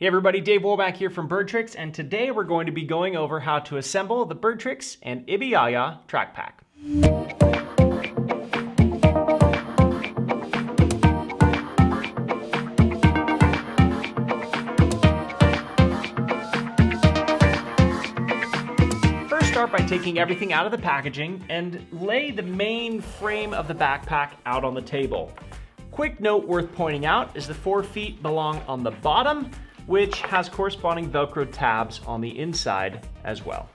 Hey everybody, Dave Womach here from BirdTricks, and today we're going to be going over how to assemble the BirdTricks and Ibiyaya TrackPack. First, start by taking everything out of the packaging and lay the main frame of the backpack out on the table. Quick note worth pointing out is the 4 feet belong on the bottom, which has corresponding Velcro tabs on the inside as well.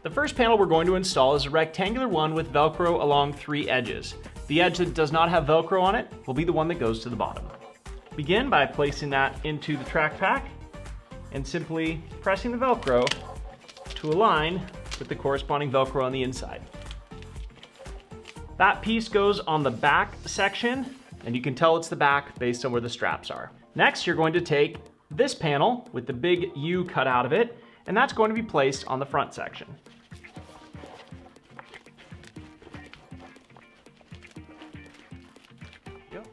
The first panel we're going to install is a rectangular one with Velcro along 3 edges. The edge that does not have Velcro on it will be the one that goes to the bottom. Begin by placing that into the TrackPack and simply pressing the Velcro to align with the corresponding Velcro on the inside. That piece goes on the back section, and you can tell it's the back based on where the straps are. Next, you're going to take this panel with the big U cut out of it, and that's going to be placed on the front section.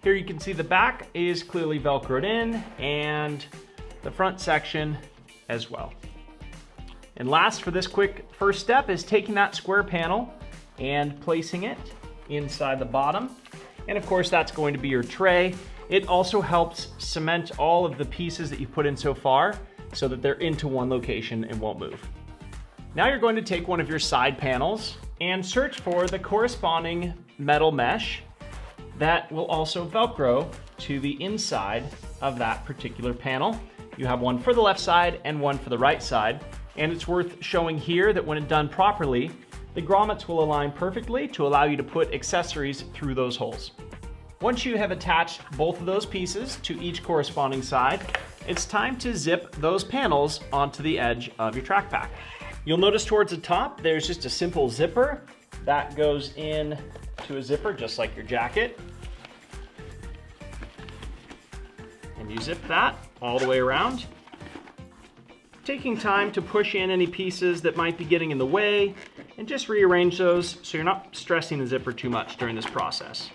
Here you can see the back is clearly Velcroed in, and the front section as well. And last for this quick first step is taking that square panel and placing it inside the bottom. And of course, that's going to be your tray. It also helps cement all of the pieces that you've put in so far so that they're into one location and won't move. Now you're going to take one of your side panels and search for the corresponding metal mesh that will also Velcro to the inside of that particular panel. You have one for the left side and one for the right side. And it's worth showing here that when it's done properly, the grommets will align perfectly to allow you to put accessories through those holes. Once you have attached both of those pieces to each corresponding side, it's time to zip those panels onto the edge of your TrackPack. You'll notice towards the top, there's just a simple zipper that goes in to a zipper just like your jacket. And you zip that all the way around. Taking time to push in any pieces that might be getting in the way and just rearrange those so you're not stressing the zipper too much during this process.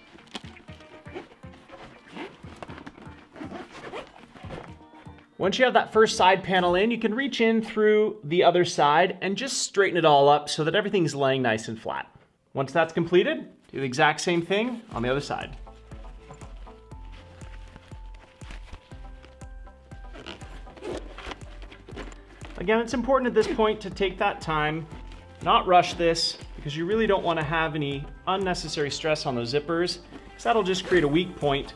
Once you have that first side panel in, you can reach in through the other side and just straighten it all up so that everything's laying nice and flat. Once that's completed, do the exact same thing on the other side. Again, it's important at this point to take that time, not rush this, because you really don't want to have any unnecessary stress on those zippers, because that'll just create a weak point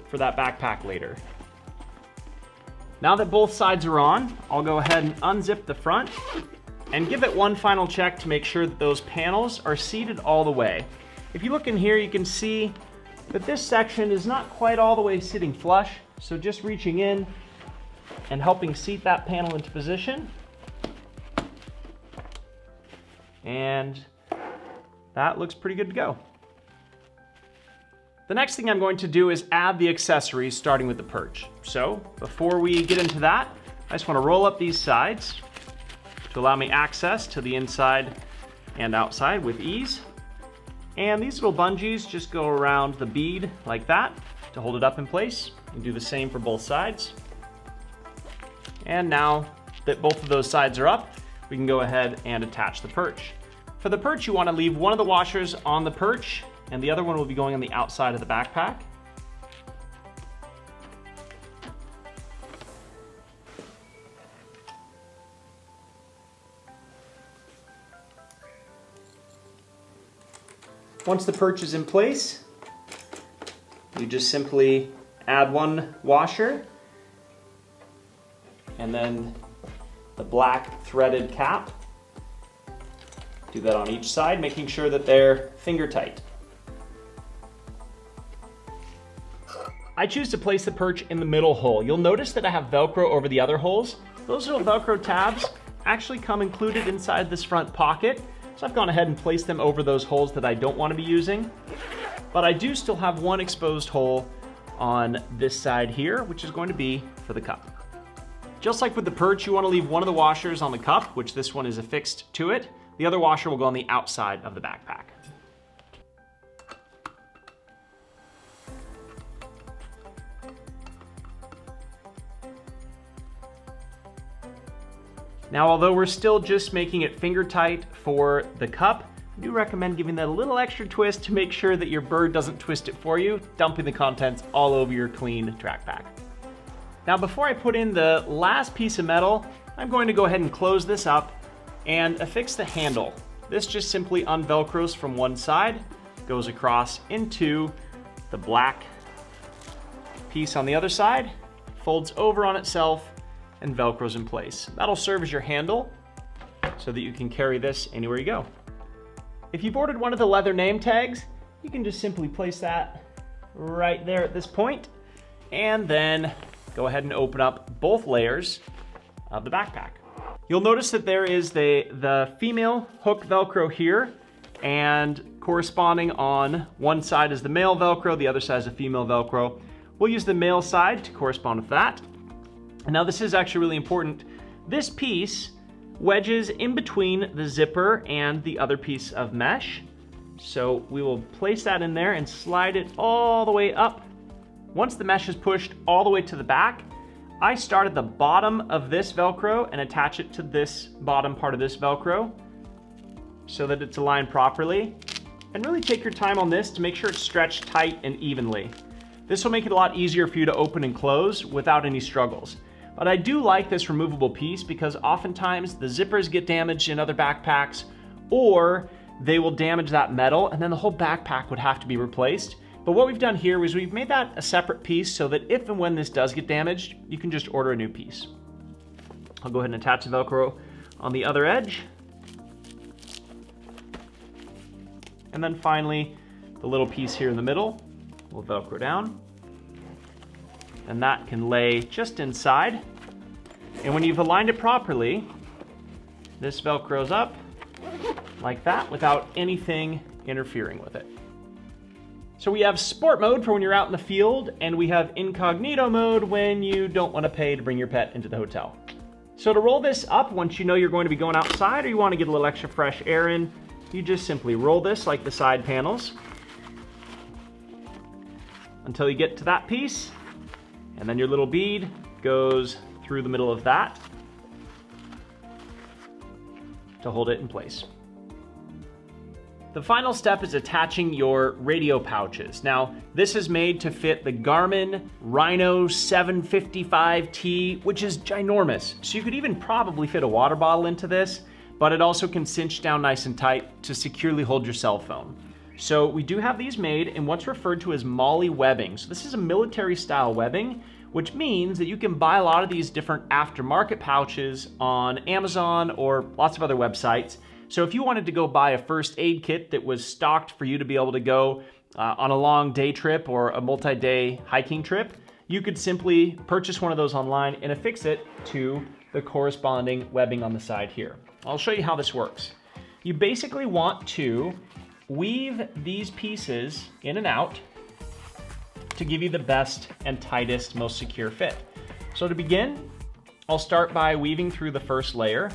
for that backpack later. Now that both sides are on, I'll go ahead and unzip the front and give it one final check to make sure that those panels are seated all the way. If you look in here, you can see that this section is not quite all the way sitting flush, so just reaching in and helping seat that panel into position. And that looks pretty good to go. The next thing I'm going to do is add the accessories, starting with the perch. So before we get into that, I just want to roll up these sides to allow me access to the inside and outside with ease. And these little bungees just go around the bead like that to hold it up in place. You do the same for both sides. And now that both of those sides are up, we can go ahead and attach the perch. For the perch, you want to leave one of the washers on the perch, and the other one will be going on the outside of the backpack. Once the perch is in place, you just simply add one washer and then the black threaded cap. Do that on each side, making sure that they're finger tight. I choose to place the perch in the middle hole. You'll notice that I have Velcro over the other holes. Those little Velcro tabs actually come included inside this front pocket. So I've gone ahead and placed them over those holes that I don't want to be using. But I do still have one exposed hole on this side here, which is going to be for the cup. Just like with the perch, you want to leave one of the washers on the cup, which this one is affixed to it. The other washer will go on the outside of the backpack. Now, although we're still just making it finger tight for the cup, I do recommend giving that a little extra twist to make sure that your bird doesn't twist it for you, dumping the contents all over your clean TrackPack. Now, before I put in the last piece of metal, I'm going to go ahead and close this up and affix the handle. This just simply unvelcros from one side, goes across into the black piece on the other side, folds over on itself, and velcros in place. That'll serve as your handle so that you can carry this anywhere you go. If you've ordered one of the leather name tags, you can just simply place that right there at this point, and then go ahead and open up both layers of the backpack. You'll notice that there is the female hook Velcro here, and corresponding on one side is the male Velcro, the other side is the female Velcro. We'll use the male side to correspond with that. And now this is actually really important. This piece wedges in between the zipper and the other piece of mesh. So we will place that in there and slide it all the way up. Once the mesh is pushed all the way to the back, I start at the bottom of this Velcro and attach it to this bottom part of this Velcro so that it's aligned properly. And really take your time on this to make sure it's stretched tight and evenly. This will make it a lot easier for you to open and close without any struggles. But I do like this removable piece because oftentimes the zippers get damaged in other backpacks, or they will damage that metal and then the whole backpack would have to be replaced. But what we've done here is we've made that a separate piece so that if and when this does get damaged, you can just order a new piece. I'll go ahead and attach the Velcro on the other edge. And then finally, the little piece here in the middle will Velcro down. And that can lay just inside. And when you've aligned it properly, this Velcros up like that without anything interfering with it. So we have sport mode for when you're out in the field, and we have incognito mode when you don't want to pay to bring your pet into the hotel. So to roll this up, once you know you're going to be going outside or you want to get a little extra fresh air in, you just simply roll this like the side panels until you get to that piece. And then your little bead goes through the middle of that to hold it in place. The final step is attaching your radio pouches. Now, this is made to fit the Garmin Rhino 755T, which is ginormous. So you could even probably fit a water bottle into this, but it also can cinch down nice and tight to securely hold your cell phone. So we do have these made in what's referred to as MOLLE webbing. So this is a military style webbing, which means that you can buy a lot of these different aftermarket pouches on Amazon or lots of other websites. So if you wanted to go buy a first aid kit that was stocked for you to be able to go on a long day trip or a multi-day hiking trip, you could simply purchase one of those online and affix it to the corresponding webbing on the side here. I'll show you how this works. You basically want to weave these pieces in and out to give you the best and tightest, most secure fit. So to begin, I'll start by weaving through the first layer.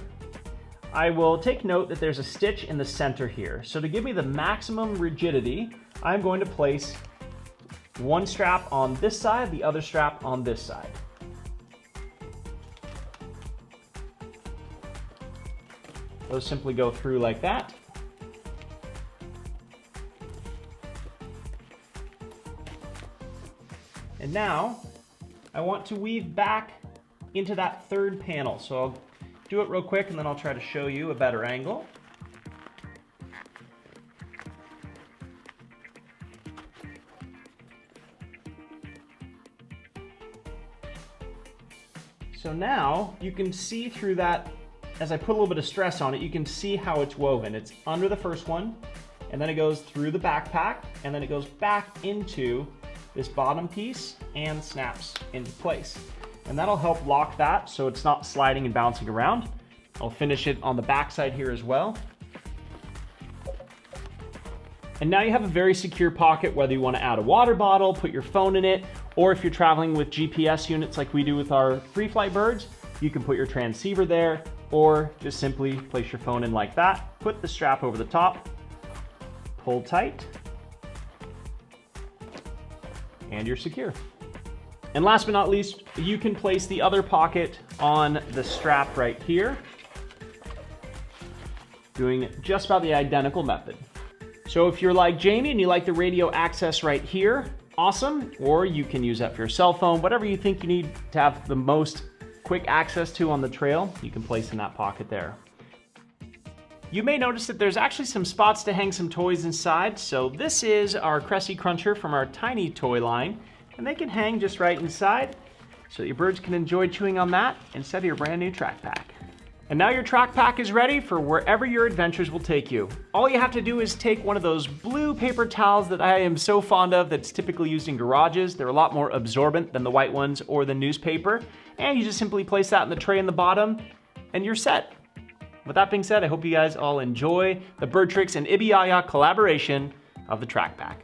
I will take note that there's a stitch in the center here. So to give me the maximum rigidity, I'm going to place one strap on this side, the other strap on this side. Those simply go through like that. And now I want to weave back into that third panel. So I'll do it real quick and then I'll try to show you a better angle. So now you can see through that, as I put a little bit of stress on it, you can see how it's woven. It's under the first one, and then it goes through the backpack, and then it goes back into this bottom piece and snaps into place. And that'll help lock that so it's not sliding and bouncing around. I'll finish it on the back side here as well. And now you have a very secure pocket, whether you want to add a water bottle, put your phone in it, or if you're traveling with GPS units like we do with our free flight birds, you can put your transceiver there, or just simply place your phone in like that, put the strap over the top, pull tight, and you're secure. And last but not least, you can place the other pocket on the strap right here. doing just about the identical method. So if you're like Jamie and you like the radio access right here, awesome. Or you can use that for your cell phone, whatever you think you need to have the most quick access to on the trail, you can place in that pocket there. You may notice that there's actually some spots to hang some toys inside. So this is our Cressy Cruncher from our tiny toy line, and they can hang just right inside so that your birds can enjoy chewing on that instead of your brand new TrackPack. And now your TrackPack is ready for wherever your adventures will take you. All you have to do is take one of those blue paper towels that I am so fond of that's typically used in garages. They're a lot more absorbent than the white ones or the newspaper. And you just simply place that in the tray in the bottom and you're set. With that being said, I hope you guys all enjoy the BirdTricks and Ibiyaya collaboration of the TrackPack.